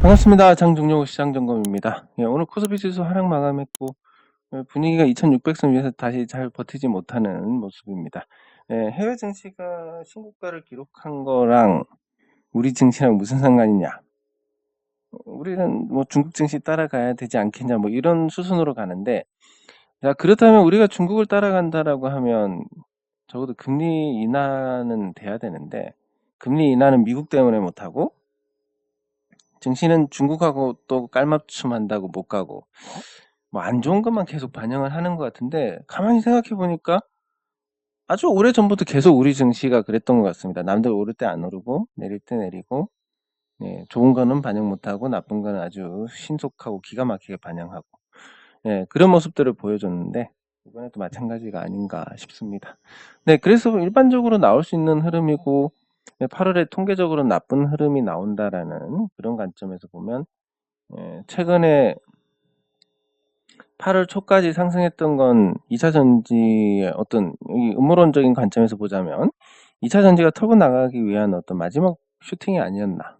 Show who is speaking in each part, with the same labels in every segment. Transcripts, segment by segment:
Speaker 1: 반갑습니다. 장종료 시장점검입니다. 예, 오늘 코스피 지수 하락 마감했고 분위기가 2600선 위에서 다시 잘 버티지 못하는 모습입니다. 예, 해외 증시가 신고가를 기록한 거랑 우리 증시랑 무슨 상관이냐? 우리는 뭐 중국 증시 따라가야 되지 않겠냐? 뭐 이런 수순으로 가는데, 자, 그렇다면 우리가 중국을 따라간다라고 하면 적어도 금리 인하는 돼야 되는데, 금리 인하는 미국 때문에 못하고 증시는 중국하고 또 깔맞춤 한다고 못 가고, 뭐 안 좋은 것만 계속 반영을 하는 것 같은데, 가만히 생각해 보니까 아주 오래전부터 계속 우리 증시가 그랬던 것 같습니다. 남들 오를 때 안 오르고 내릴 때 내리고, 예, 좋은 거는 반영 못하고 나쁜 거는 아주 신속하고 기가 막히게 반영하고, 예, 그런 모습들을 보여줬는데 이번에도 마찬가지가 아닌가 싶습니다. 네, 그래서 일반적으로 나올 수 있는 흐름이고, 8월에 통계적으로 나쁜 흐름이 나온다라는 그런 관점에서 보면, 예, 최근에 8월 초까지 상승했던 건 2차 전지의 어떤 이 음모론적인 관점에서 보자면 2차 전지가 털고 나가기 위한 어떤 마지막 슈팅이 아니었나,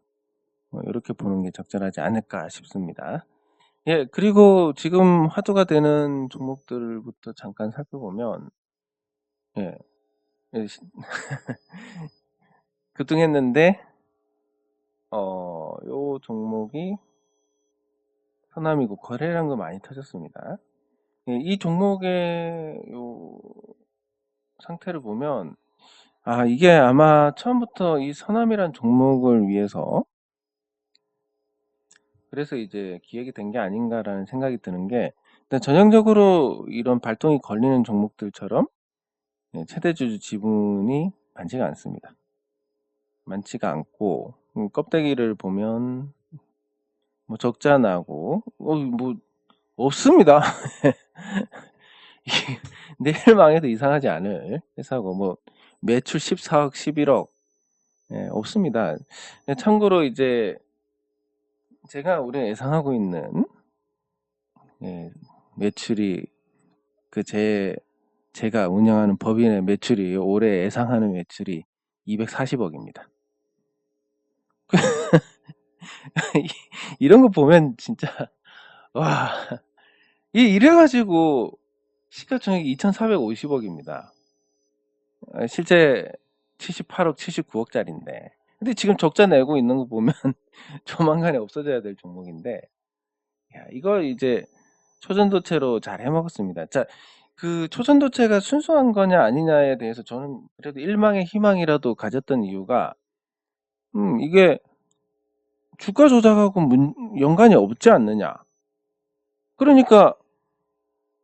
Speaker 1: 이렇게 보는 게 적절하지 않을까 싶습니다. 예, 그리고 지금 화두가 되는 종목들부터 잠깐 살펴보면, 예, 예, 급등했는데 요 종목이 서남이고 거래량도 거 많이 터졌습니다. 예, 이 종목의 요 상태를 보면, 아, 이게 아마 처음부터 이 서남이란 종목을 위해서 그래서 이제 기획이 된 게 아닌가라는 생각이 드는 게, 일단 전형적으로 이런 발동이 걸리는 종목들처럼 최대주주 지분이 많지가 않습니다. 많지가 않고, 껍데기를 보면 뭐 적자 나고 뭐 없습니다. 내일 망해도 이상하지 않을 회사고, 뭐 매출 14억 11억, 예, 없습니다. 참고로 이제 제가 올해 예상하고 있는, 예, 매출이 그 제가 운영하는 법인의 매출이 올해 예상하는 매출이 240억입니다. 이런 거 보면 진짜 와, 이래가지고 시가총액이 2,450억입니다. 실제 78억, 79억짜리인데. 근데 지금 적자 내고 있는 거 보면 조만간에 없어져야 될 종목인데, 야, 이거 이제 초전도체로 잘 해먹었습니다. 자, 그 초전도체가 순수한 거냐 아니냐에 대해서 저는 그래도 일망의 희망이라도 가졌던 이유가, 이게 주가 조작하고 연관이 없지 않느냐. 그러니까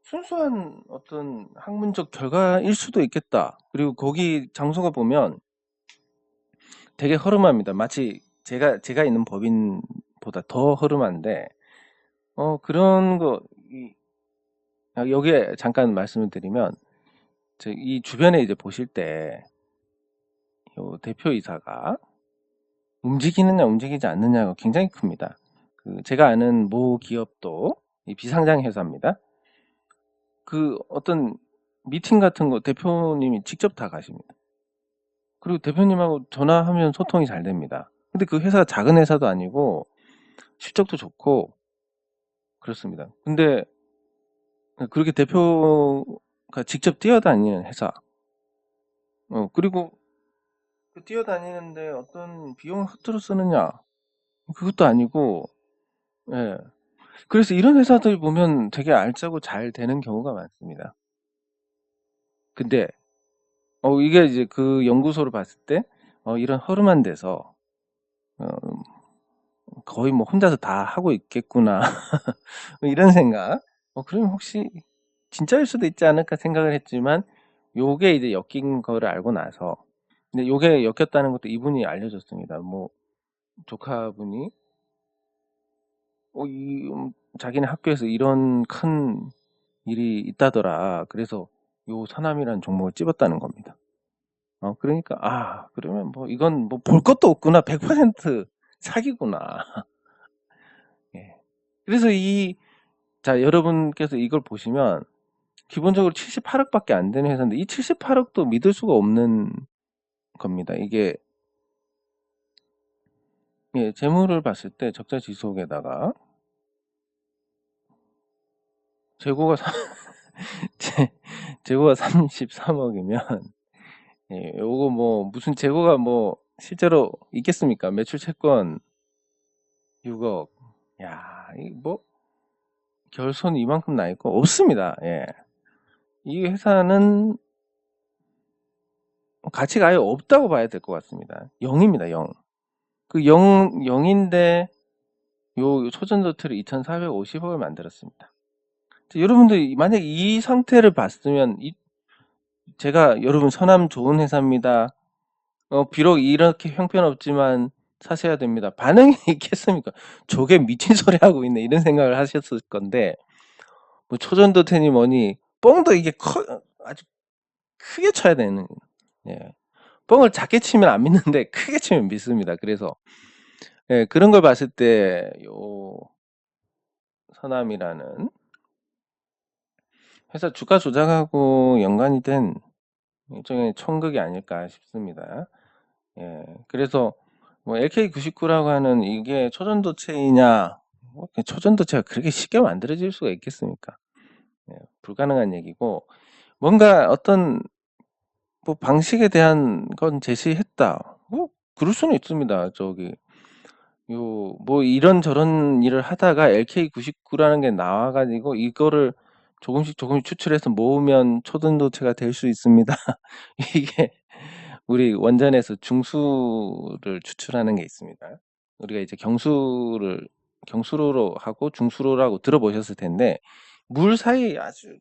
Speaker 1: 순수한 어떤 학문적 결과일 수도 있겠다. 그리고 거기 장소가 보면 되게 허름합니다. 마치 제가 있는 법인보다 더 허름한데, 그런 거, 여기에 잠깐 말씀을 드리면, 이 주변에 이제 보실 때, 요 대표이사가 움직이느냐 움직이지 않느냐가 굉장히 큽니다. 제가 아는 모 기업도 이 비상장 회사입니다. 그 어떤 미팅 같은 거 대표님이 직접 다 가십니다. 그리고 대표님하고 전화하면 소통이 잘 됩니다. 근데 그 회사가 작은 회사도 아니고 실적도 좋고 그렇습니다. 근데 그렇게 대표가 직접 뛰어다니는 회사, 그리고 그 뛰어다니는데 어떤 비용을 허투루 쓰느냐, 그것도 아니고, 예. 그래서 이런 회사들 보면 되게 알짜고 잘 되는 경우가 많습니다. 근데 이게 이제 그 연구소를 봤을 때 이런 허름한 데서 어, 거의 뭐 혼자서 다 하고 있겠구나 이런 생각. 그러면 혹시 진짜일 수도 있지 않을까 생각을 했지만, 요게 이제 엮인 거를 알고 나서, 근데 요게 엮였다는 것도 이분이 알려줬습니다. 뭐 조카분이 자기네 학교에서 이런 큰 일이 있다더라. 그래서 요 서남이라는 종목을 집었다는 겁니다. 그러니까 그러면 뭐 이건 뭐 볼 것도 없구나. 100% 사기구나. 예. 그래서 자, 여러분께서 이걸 보시면 기본적으로 78억밖에 안 되는 회사인데, 이 78억도 믿을 수가 없는 겁니다. 이게 예, 재물을 봤을 때 적자 지속에다가 재고가 재고가 33억이면 예, 요거 뭐 무슨 재고가 뭐 실제로 있겠습니까? 매출 채권 6억. 야, 이 뭐 결손 이만큼 나 있고 없습니다. 예. 이 회사는 가치가 아예 없다고 봐야 될 것 같습니다. 0입니다. 0. 그 0인데 요 초전도트를 2,450억을 만들었습니다. 여러분들 만약 이 상태를 봤으면 제가 여러분 서남 좋은 회사입니다. 비록 이렇게 형편없지만 사셔야 됩니다. 반응이 있겠습니까? 저게 미친 소리 하고 있네 이런 생각을 하셨을 건데 뭐 초전도테니 뭐니 뻥도 이게 아주 크게 쳐야 되는 예. 뻥을 작게 치면 안 믿는데 크게 치면 믿습니다. 그래서 예, 그런 걸 봤을 때 요 서남이라는 회사 주가 조작하고 연관이 된 일종의 총극이 아닐까 싶습니다. 예, 그래서 뭐 LK99라고 하는 이게 초전도체이냐? 뭐 초전도체가 그렇게 쉽게 만들어질 수가 있겠습니까? 예, 불가능한 얘기고 뭔가 어떤 뭐 방식에 대한 건 제시했다. 뭐 그럴 수는 있습니다. 저기 요 뭐 이런저런 일을 하다가 LK99라는 게 나와가지고 이거를 조금씩 추출해서 모으면 초전도체가 될 수 있습니다. 이게 우리 원전에서 중수를 추출하는 게 있습니다. 우리가 이제 경수로로 하고 중수로라고 들어보셨을 텐데 물 사이 아주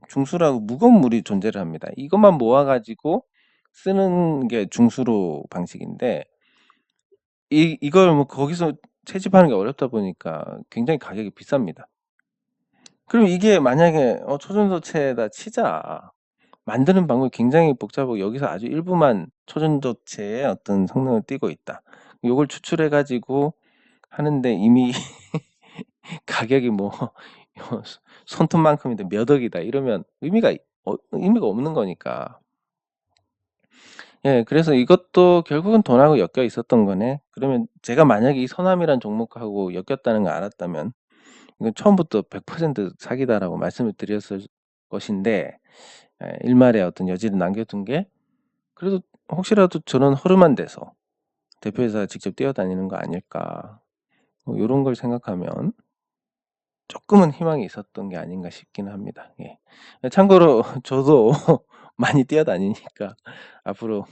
Speaker 1: 중수라고 무거운 물이 존재를 합니다. 이것만 모아가지고 쓰는 게 중수로 방식인데 이걸 뭐 거기서 채집하는 게 어렵다 보니까 굉장히 가격이 비쌉니다. 그럼 이게 만약에 초전도체에다 치자. 만드는 방법이 굉장히 복잡하고 여기서 아주 일부만 초전도체의 어떤 성능을 띠고 있다. 요걸 추출해 가지고 하는데 이미 가격이 뭐 손톱만큼인데 몇 억이다 이러면 의미가 없는 거니까. 예, 그래서 이것도 결국은 돈하고 엮여 있었던 거네. 그러면 제가 만약에 이 서남이란 종목하고 엮였다는 걸 알았다면 이건 처음부터 100% 사기다라고 말씀을 드렸을 것인데 일말의 어떤 여지를 남겨둔 게 그래도 혹시라도 저런 허름한 데서 대표이사가 직접 뛰어다니는 거 아닐까 뭐 요런 걸 생각하면 조금은 희망이 있었던 게 아닌가 싶기는 합니다. 예. 참고로 저도 많이 뛰어다니니까 앞으로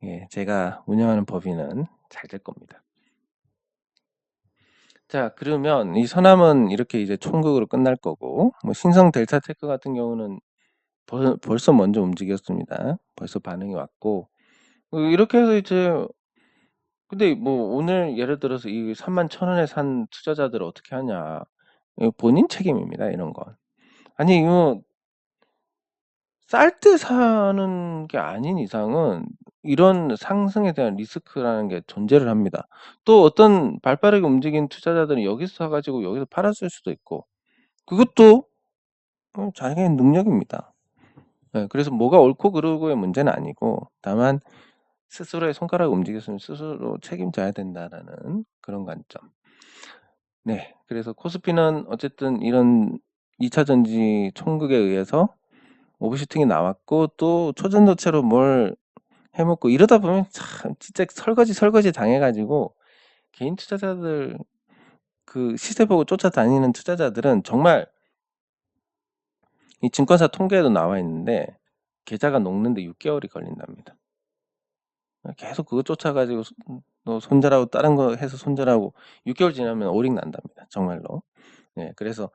Speaker 1: 예, 제가 운영하는 법인은 잘 될 겁니다. 자, 그러면 이 서남은 이렇게 이제 총극으로 끝날 거고 뭐 신성 델타테크 같은 경우는 벌써 먼저 움직였습니다. 벌써 반응이 왔고 이렇게 해서 이제 근데 뭐 오늘 예를 들어서 이 31,000원에 산 투자자들을 어떻게 하냐. 이거 본인 책임입니다. 이런 건. 아니 이거 쌀 때 사는 게 아닌 이상은 이런 상승에 대한 리스크라는 게 존재를 합니다. 또 어떤 발빠르게 움직인 투자자들은 여기서 사 가지고 여기서 팔았을 수도 있고 그것도 자기의 능력입니다. 예, 그래서 뭐가 옳고 그르고의 문제는 아니고 다만 스스로의 손가락을 움직였으면 스스로 책임져야 된다라는 그런 관점. 네. 그래서 코스피는 어쨌든 이런 2차 전지 총극에 의해서 오버슈팅이 나왔고 또 초전도체로 뭘 해먹고 이러다 보면 참 진짜 설거지 당해가지고 개인 투자자들 그 시세 보고 쫓아다니는 투자자들은 정말 이 증권사 통계에도 나와 있는데 계좌가 녹는데 6개월이 걸린답니다. 계속 그거 쫓아가지고 손절하고 다른 거 해서 손절하고 6개월 지나면 오링 난답니다. 정말로. 네, 그래서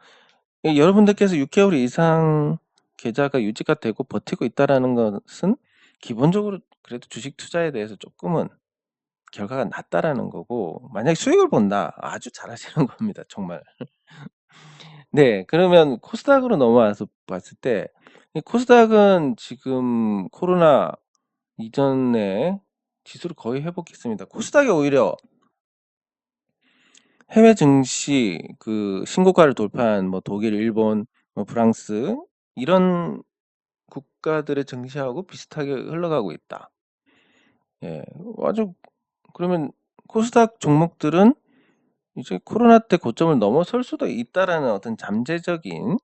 Speaker 1: 여러분들께서 6개월 이상 계좌가 유지가 되고 버티고 있다라는 것은 기본적으로 그래도 주식 투자에 대해서 조금은 결과가 낫다라는 거고 만약에 수익을 본다 아주 잘하시는 겁니다. 정말. 네, 그러면 코스닥으로 넘어와서 봤을 때 코스닥은 지금 코로나 이전에 지수를 거의 회복했습니다. 코스닥이 오히려 해외 증시 그 신고가를 돌파한 뭐 독일, 일본, 뭐 프랑스 이런 국가들의 증시하고 비슷하게 흘러가고 있다. 예, 아주 그러면 코스닥 종목들은 이제 코로나 때 고점을 넘어설 수도 있다라는 어떤 잠재적인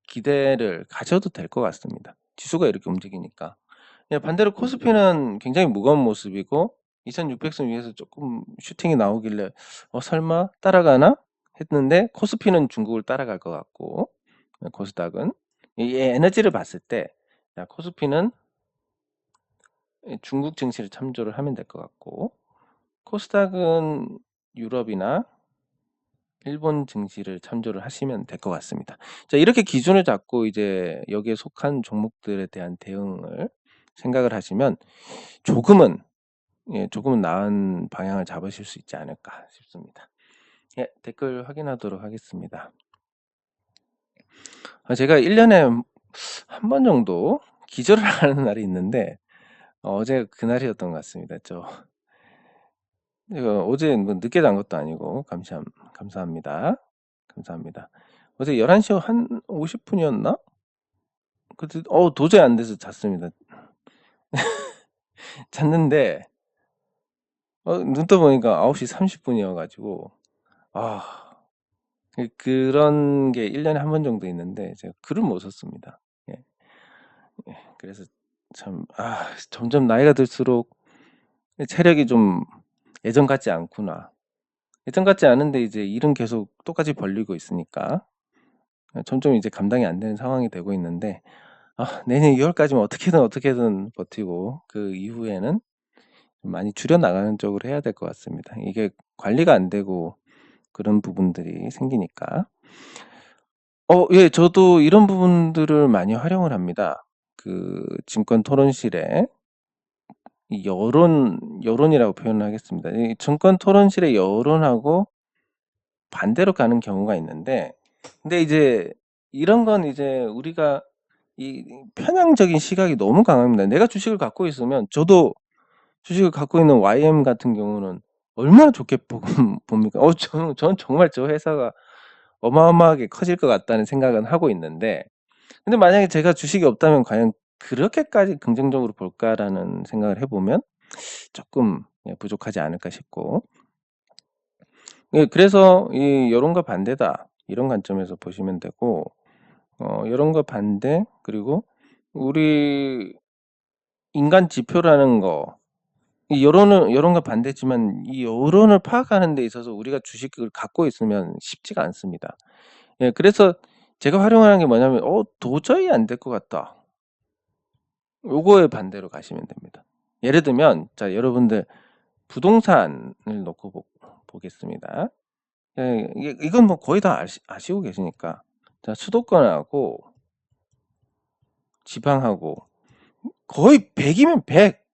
Speaker 1: 기대를 가져도 될 것 같습니다. 지수가 이렇게 움직이니까. 예, 반대로 코스피는 굉장히 무거운 모습이고 2600선 위에서 조금 슈팅이 나오길래 설마 따라가나 했는데 코스피는 중국을 따라갈 것 같고 코스닥은 이 에너지를 봤을 때 코스피는 중국 증시를 참조를 하면 될 것 같고 코스닥은 유럽이나 일본 증시를 참조를 하시면 될 것 같습니다. 자, 이렇게 기준을 잡고 이제 여기에 속한 종목들에 대한 대응을 생각을 하시면 조금은 조금은 나은 방향을 잡으실 수 있지 않을까 싶습니다. 예, 댓글 확인하도록 하겠습니다. 제가 1년에 한 번 정도 기절을 하는 날이 있는데 어제 그날이었던 것 같습니다. 어제 뭐 늦게 잔 것도 아니고 감사합니다. 감사합니다. 어제 11시 한 50분이었나? 그때 도저히 안 돼서 잤습니다. 잤는데 눈 떠보니까 9시 30분이어가지고 그런 게 1년에 한 번 정도 있는데 제가 글을 못 썼습니다. 예. 그래서 참 점점 나이가 들수록 체력이 좀 예전 같지 않구나. 예전 같지 않은데 이제 일은 계속 똑같이 벌리고 있으니까 점점 이제 감당이 안 되는 상황이 되고 있는데 내년 2월까지는 어떻게든 버티고 그 이후에는 많이 줄여 나가는 쪽으로 해야 될 것 같습니다. 이게 관리가 안 되고 그런 부분들이 생기니까. 예, 저도 이런 부분들을 많이 활용을 합니다. 그 증권 토론실에 이 여론이라고 표현을 하겠습니다. 이 증권 토론실의 여론하고 반대로 가는 경우가 있는데, 근데 이제 이런 건 이제 우리가 이 편향적인 시각이 너무 강합니다. 내가 주식을 갖고 있으면 저도 주식을 갖고 있는 YM 같은 경우는 얼마나 좋게 봅니까? 저는 정말 저 회사가 어마어마하게 커질 것 같다는 생각은 하고 있는데, 근데 만약에 제가 주식이 없다면 과연 그렇게까지 긍정적으로 볼까라는 생각을 해보면 조금 부족하지 않을까 싶고, 그래서 이 여론과 반대다 이런 관점에서 보시면 되고, 여론과 반대 그리고 우리 인간 지표라는 거, 이 여론과 반대지만 이 여론을 파악하는 데 있어서 우리가 주식을 갖고 있으면 쉽지가 않습니다. 예, 그래서 제가 활용하는 게 뭐냐면 도저히 안 될 것 같다. 요거에 반대로 가시면 됩니다. 예를 들면 자, 여러분들 부동산을 놓고 보겠습니다. 예, 이건 뭐 거의 다 아시고 계시니까. 자, 수도권하고 지방하고 거의 100이면 100.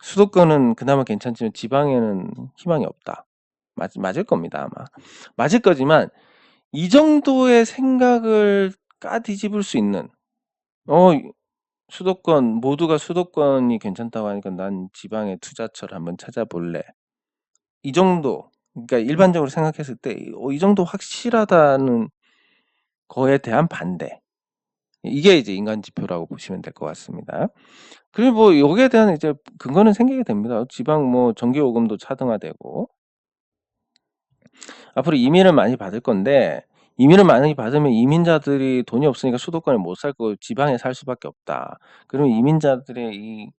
Speaker 1: 수도권은 그나마 괜찮지만 지방에는 희망이 없다. 맞을 겁니다, 아마. 맞을 거지만 이 정도의 생각을 까뒤집을 수 있는 수도권 모두가 수도권이 괜찮다고 하니까 난 지방의 투자처를 한번 찾아볼래. 이 정도, 그러니까 일반적으로 생각했을 때 이 정도 확실하다는 거에 대한 반대. 이게 이제 인간 지표라고 보시면 될 것 같습니다. 그리고 뭐 여기에 대한 이제 근거는 생기게 됩니다. 지방 뭐 전기요금도 차등화되고 앞으로 이민을 많이 받을 건데 이민을 많이 받으면 이민자들이 돈이 없으니까 수도권에 못 살 거고 지방에 살 수밖에 없다. 그러면 이민자들의 이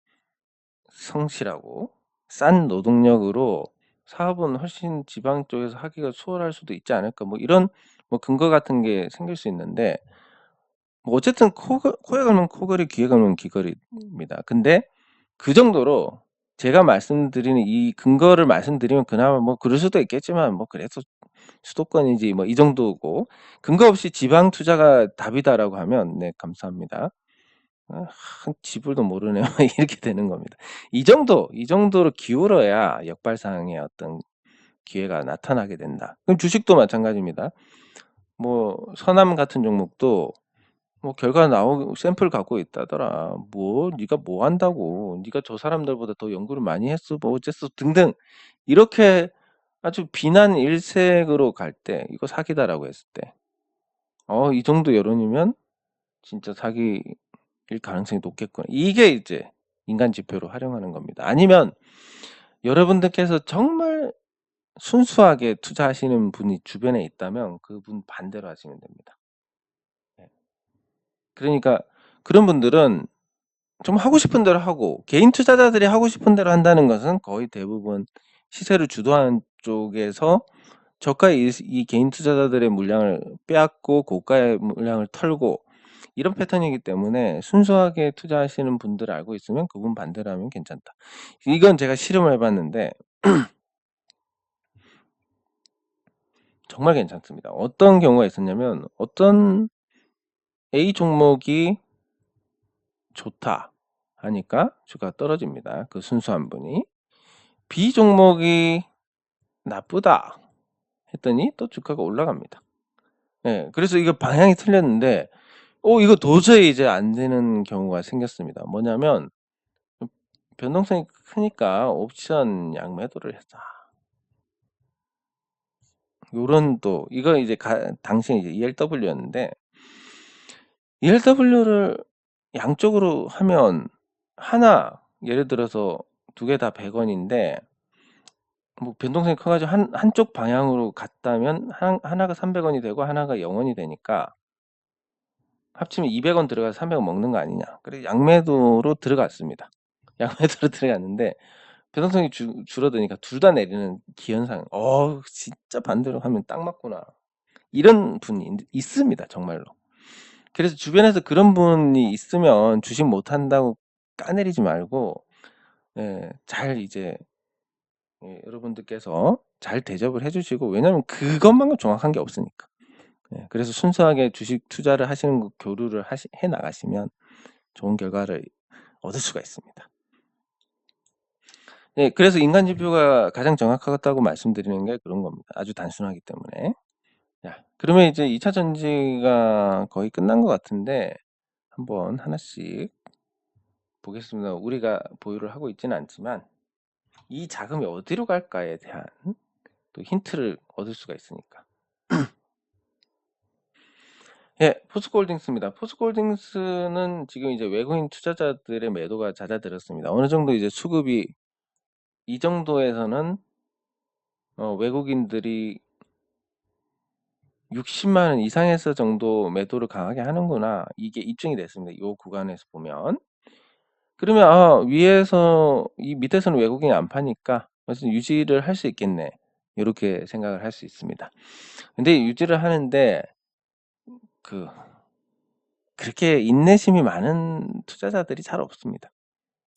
Speaker 1: 성실하고 싼 노동력으로 사업은 훨씬 지방 쪽에서 하기가 수월할 수도 있지 않을까 뭐 이런 뭐 근거 같은 게 생길 수 있는데 뭐 어쨌든 코에 걸면 코걸이 귀에 걸면 귀걸이입니다. 근데 그 정도로 제가 말씀드리는 이 근거를 말씀드리면 그나마 뭐 그럴 수도 있겠지만 뭐 그래도 수도권이지 뭐 이 정도고 근거 없이 지방 투자가 답이다라고 하면 네 감사합니다. 지불도 모르네요. 이렇게 되는 겁니다. 이 정도로 기울어야 역발상의 어떤 기회가 나타나게 된다. 그럼 주식도 마찬가지입니다. 뭐 서남 같은 종목도 뭐 결과 나오고 샘플 갖고 있다더라. 뭐 네가 뭐 한다고? 네가 저 사람들보다 더 연구를 많이 했어. 뭐 어쨌어 등등 이렇게 아주 비난 일색으로 갈 때 이거 사기다라고 했을 때 이 정도 여론이면 진짜 사기일 가능성이 높겠구나. 이게 이제 인간 지표로 활용하는 겁니다. 아니면 여러분들께서 정말 순수하게 투자하시는 분이 주변에 있다면 그분 반대로 하시면 됩니다. 예. 그러니까 그런 분들은 좀 하고 싶은 대로 하고, 개인 투자자들이 하고 싶은 대로 한다는 것은 거의 대부분 시세를 주도하는 쪽에서 저가의 이 개인 투자자들의 물량을 빼앗고 고가의 물량을 털고 이런 패턴이기 때문에 순수하게 투자하시는 분들을 알고 있으면 그분 반대로 하면 괜찮다. 이건 제가 실험을 해봤는데 정말 괜찮습니다. 어떤 경우가 있었냐면, 어떤 A 종목이 좋다 하니까 주가가 떨어집니다. 그 순수한 분이. B 종목이 나쁘다 했더니 또 주가가 올라갑니다. 예, 그래서 이거 방향이 틀렸는데 이거 도저히 이제 안 되는 경우가 생겼습니다. 뭐냐면 변동성이 크니까 옵션 양매도를 했다. 요런 또 이거 이제 당시에 이제 ELW였는데, ELW를 양쪽으로 하면 하나, 예를 들어서 두 개 다 100원인데 뭐 변동성이 커가지고 한쪽 방향으로 갔다면 하나가 300원이 되고 하나가 0원이 되니까 합치면 200원 들어가서 300원 먹는 거 아니냐. 그래서 양매도로 들어갔습니다. 양매도로 들어갔는데 변동성이 줄어드니까 둘 다 내리는 기현상. 진짜 반대로 하면 딱 맞구나. 이런 분이 있습니다. 정말로. 그래서 주변에서 그런 분이 있으면 주식 못한다고 까내리지 말고, 잘 이제 여러분들께서 잘 대접을 해주시고, 왜냐면 그것만큼 정확한 게 없으니까. 그래서 순수하게 주식 투자를 하시는 거 교류를 해 나가시면 좋은 결과를 얻을 수가 있습니다. 그래서 인간 지표가 가장 정확하다고 말씀드리는 게 그런 겁니다. 아주 단순하기 때문에. 자, 그러면 이제 2차 전지가 거의 끝난 것 같은데 한번 하나씩 보겠습니다. 우리가 보유를 하고 있지는 않지만 이 자금이 어디로 갈까에 대한 또 힌트를 얻을 수가 있으니까. 포스코홀딩스입니다. 포스코홀딩스는 지금 이제 외국인 투자자들의 매도가 잦아들었습니다. 어느 정도 이제 수급이 이 정도에서는 외국인들이 60만 원 이상에서 정도 매도를 강하게 하는구나. 이게 입증이 됐습니다. 이 구간에서 보면. 그러면 위에서 이 밑에서는 외국인이 안 파니까 그래서 유지를 할 수 있겠네. 이렇게 생각을 할 수 있습니다. 근데 유지를 하는데 그렇게 인내심이 많은 투자자들이 잘 없습니다.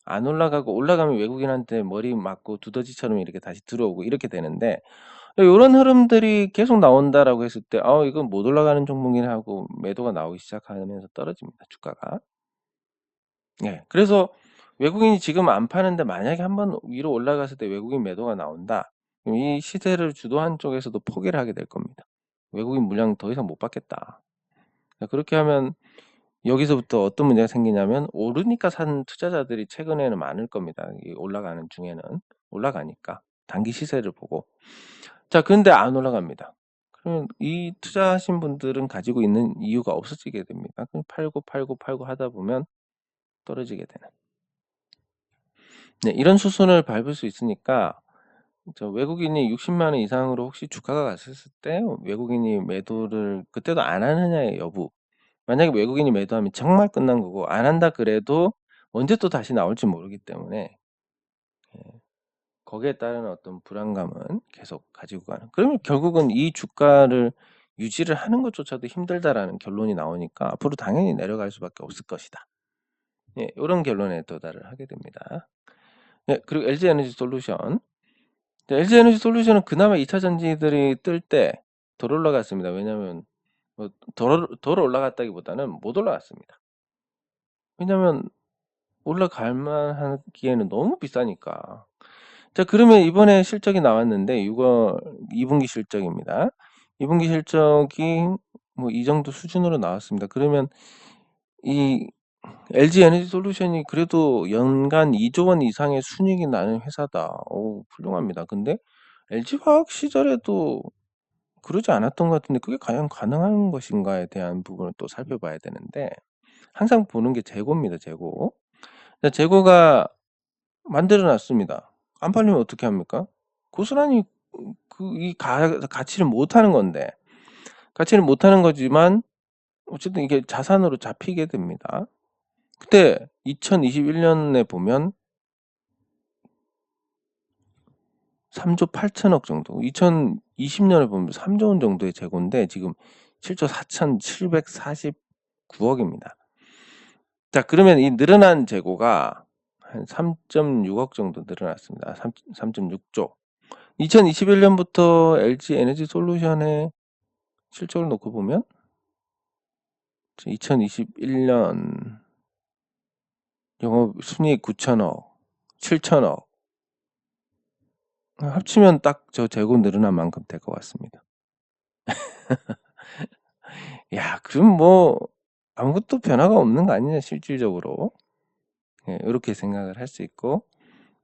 Speaker 1: 안 올라가고 올라가면 외국인한테 머리 맞고 두더지처럼 이렇게 다시 들어오고 이렇게 되는데, 이런 흐름들이 계속 나온다라고 했을 때 이건 못 올라가는 종목이네 하고 매도가 나오기 시작하면서 떨어집니다. 주가가. 그래서 외국인이 지금 안 파는데 만약에 한번 위로 올라갔을 때 외국인 매도가 나온다. 그럼 이 시세를 주도한 쪽에서도 포기를 하게 될 겁니다. 외국인 물량 더 이상 못 받겠다. 그렇게 하면 여기서부터 어떤 문제가 생기냐면, 오르니까 산 투자자들이 최근에는 많을 겁니다. 올라가는 중에는. 올라가니까 단기 시세를 보고. 자, 그런데 안 올라갑니다. 그러면 이 투자하신 분들은 가지고 있는 이유가 없어지게 됩니다. 그럼 팔고 하다 보면 떨어지게 되는. 이런 수순을 밟을 수 있으니까 외국인이 60만 원 이상으로 혹시 주가가 갔었을 때 외국인이 매도를 그때도 안 하느냐의 여부. 만약에 외국인이 매도하면 정말 끝난 거고, 안 한다 그래도 언제 또 다시 나올지 모르기 때문에 거기에 따른 어떤 불안감은 계속 가지고 가는. 그러면 결국은 이 주가를 유지를 하는 것조차도 힘들다라는 결론이 나오니까 앞으로 당연히 내려갈 수밖에 없을 것이다. 이런 결론에 도달을 하게 됩니다. 그리고 LG에너지솔루션. LG에너지솔루션은 그나마 2차 전지들이 뜰 때 덜 올라갔습니다. 왜냐하면 덜 올라갔다기보다는 못 올라갔습니다. 왜냐하면 올라갈 만하기에는 너무 비싸니까. 자, 그러면 이번에 실적이 나왔는데 6월 2분기 실적입니다. 2분기 실적이 뭐 이 정도 수준으로 나왔습니다. 그러면 이 LG에너지솔루션이 그래도 연간 2조 원 이상의 순이익이 나는 회사다. 훌륭합니다. 근데 LG화학 시절에도 그러지 않았던 것 같은데 그게 과연 가능한 것인가에 대한 부분을 또 살펴봐야 되는데, 항상 보는 게 재고입니다. 재고. 재고가 만들어 놨습니다. 안 팔리면 어떻게 합니까? 고스란히 이 가치를 못하는 건데, 가치를 못하는 거지만 어쨌든 이게 자산으로 잡히게 됩니다. 그때 2021년에 보면 3조 8천억 정도, 2020년에 보면 3조 원 정도의 재고인데 지금 7조 4,749억입니다. 자, 그러면 이 늘어난 재고가 한 3.6억 정도 늘어났습니다. 3.6조. 2021년부터 LG 에너지 솔루션의 실적을 놓고 보면 2021년 영업 순이익 9천억, 7천억 합치면 딱 저 재고 늘어난 만큼 될 것 같습니다. 야, 그럼 뭐 아무것도 변화가 없는 거 아니냐 실질적으로. 예, 이렇게 생각을 할 수 있고,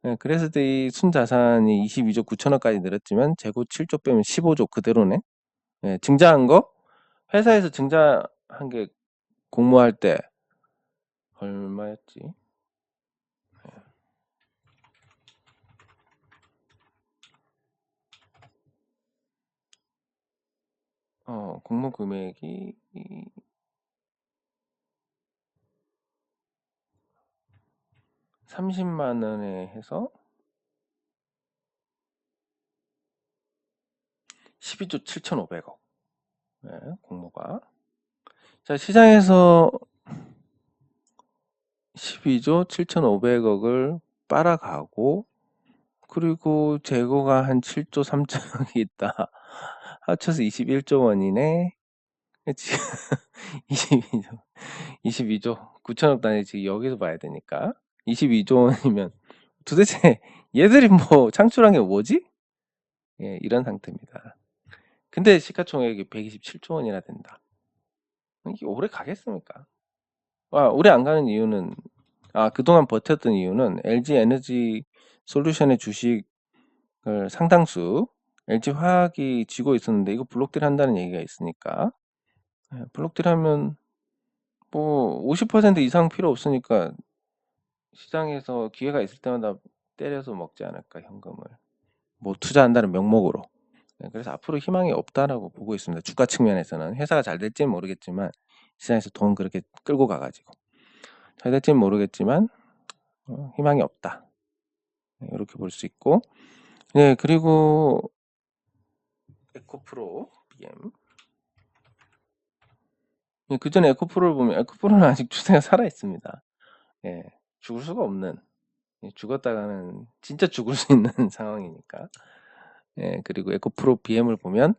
Speaker 1: 예, 그래서 이 순자산이 22조 9천억까지 늘었지만 재고 7조 빼면 15조 그대로네. 예, 증자한 거 회사에서 증자한 게 공모할 때 얼마였지? 공모 금액이 30만 원에 해서 12조 7,500억. 네, 공모가. 자, 시장에서 12조 7,500억을 빨아가고, 그리고 재고가 한 7조 3천억이 있다. 합쳐서 21조 원이네. 지금 22조, 22조 9천억 단위 지금 여기서 봐야 되니까 22조 원이면 도대체 얘들이 뭐 창출한 게 뭐지? 예, 이런 상태입니다. 근데 시가총액이 127조 원이나 된다. 이게 오래 가겠습니까? 오래 안 가는 이유는, 그동안 버텼던 이유는 LG 에너지 솔루션의 주식을 상당수 LG 화학이 쥐고 있었는데 이거 블록딜 한다는 얘기가 있으니까, 예, 블록딜 하면 뭐 50% 이상 필요 없으니까 시장에서 기회가 있을 때마다 때려서 먹지 않을까, 현금을. 뭐 투자한다는 명목으로. 네, 그래서 앞으로 희망이 없다라고 보고 있습니다. 주가 측면에서는 회사가 잘 될지는 모르겠지만, 시장에서 돈 그렇게 끌고 가가지고 잘 될지는 모르겠지만 희망이 없다. 네, 이렇게 볼 수 있고, 네, 그리고 에코프로 BM. 네, 그 전에 에코프로를 보면 에코프로는 아직 추세가 살아 있습니다. 예, 죽을 수가 없는, 죽었다가는 진짜 죽을 수 있는 상황이니까. 예, 그리고 에코프로 BM을 보면,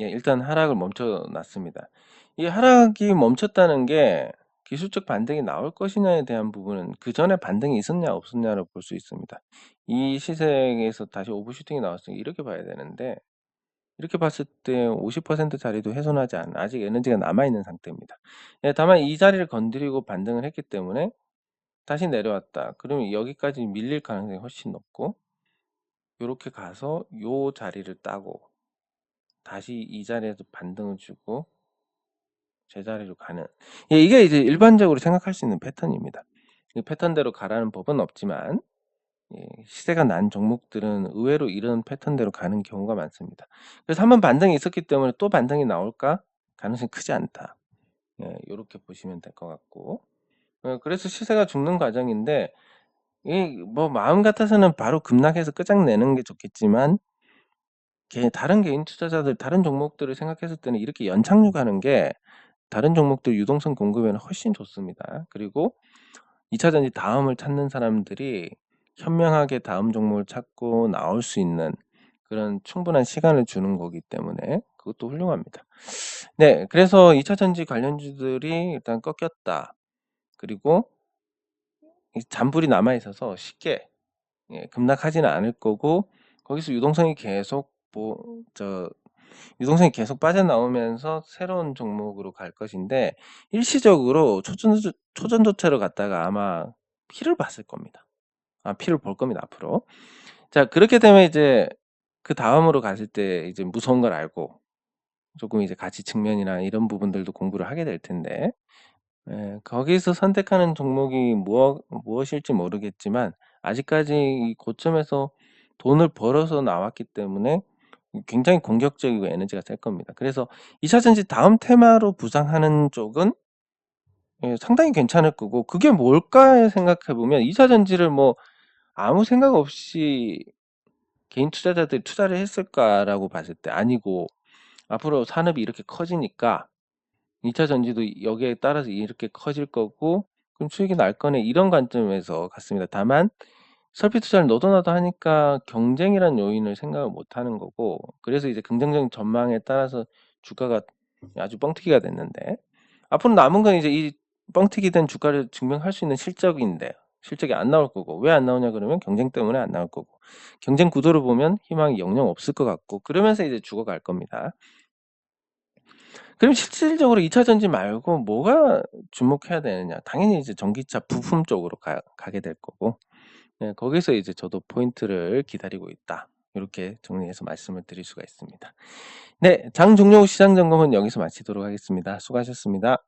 Speaker 1: 예, 일단 하락을 멈춰 놨습니다. 이 하락이 멈췄다는 게 기술적 반등이 나올 것이냐에 대한 부분은 그 전에 반등이 있었냐 없었냐를 볼 수 있습니다. 이 시세에서 다시 오버슈팅이 나왔으니 이렇게 봐야 되는데, 이렇게 봤을 때 50% 자리도 훼손하지 않은, 아직 에너지가 남아있는 상태입니다. 예, 다만 이 자리를 건드리고 반등을 했기 때문에 다시 내려왔다. 그러면 여기까지 밀릴 가능성이 훨씬 높고, 이렇게 가서 요 자리를 따고 다시 이 자리에서 반등을 주고 제자리로 가는, 예, 이게 이제 일반적으로 생각할 수 있는 패턴입니다. 이 패턴대로 가라는 법은 없지만, 예, 시세가 난 종목들은 의외로 이런 패턴대로 가는 경우가 많습니다. 그래서 한번 반등이 있었기 때문에 또 반등이 나올까? 가능성이 크지 않다. 예, 이렇게 보시면 될 것 같고, 그래서 시세가 죽는 과정인데, 뭐 마음 같아서는 바로 급락해서 끝장내는 게 좋겠지만, 다른 개인 투자자들 다른 종목들을 생각했을 때는 이렇게 연착륙하는 게 다른 종목들 유동성 공급에는 훨씬 좋습니다. 그리고 2차 전지 다음을 찾는 사람들이 현명하게 다음 종목을 찾고 나올 수 있는 그런 충분한 시간을 주는 거기 때문에 그것도 훌륭합니다. 네, 그래서 2차 전지 관련주들이 일단 꺾였다. 그리고 잔불이 남아 있어서 쉽게, 예, 급락하지는 않을 거고, 거기서 유동성이 계속 빠져나오면서 새로운 종목으로 갈 것인데, 일시적으로 초전도체로 갔다가 아마 피를 봤을 겁니다. 피를 볼 겁니다, 앞으로. 자, 그렇게 되면 이제 그 다음으로 갔을 때 이제 무서운 걸 알고 조금 이제 가치 측면이나 이런 부분들도 공부를 하게 될 텐데, 예, 거기서 선택하는 종목이 무엇일지 모르겠지만, 아직까지 이 고점에서 돈을 벌어서 나왔기 때문에 굉장히 공격적이고 에너지가 셀 겁니다. 그래서 2차 전지 다음 테마로 부상하는 쪽은 예, 상당히 괜찮을 거고, 그게 뭘까 생각해 보면 2차 전지를 뭐 아무 생각 없이 개인 투자자들이 투자를 했을까라고 봤을 때 아니고, 앞으로 산업이 이렇게 커지니까 2차 전지도 여기에 따라서 이렇게 커질 거고, 그럼 수익이 날 거네, 이런 관점에서 갔습니다. 다만 설비 투자를 너도 나도 하니까 경쟁이란 요인을 생각을 못 하는 거고, 그래서 이제 긍정적인 전망에 따라서 주가가 아주 뻥튀기가 됐는데, 앞으로 남은 건 이제 이 뻥튀기 된 주가를 증명할 수 있는 실적인데, 실적이 안 나올 거고, 왜 안 나오냐 그러면 경쟁 때문에 안 나올 거고, 경쟁 구도를 보면 희망이 영영 없을 것 같고, 그러면서 이제 죽어갈 겁니다. 그럼 실질적으로 2차 전지 말고 뭐가 주목해야 되느냐? 당연히 이제 전기차 부품 쪽으로 가게 될 거고, 네, 거기서 이제 저도 포인트를 기다리고 있다, 이렇게 정리해서 말씀을 드릴 수가 있습니다. 네, 장 종료 후 시장 점검은 여기서 마치도록 하겠습니다. 수고하셨습니다.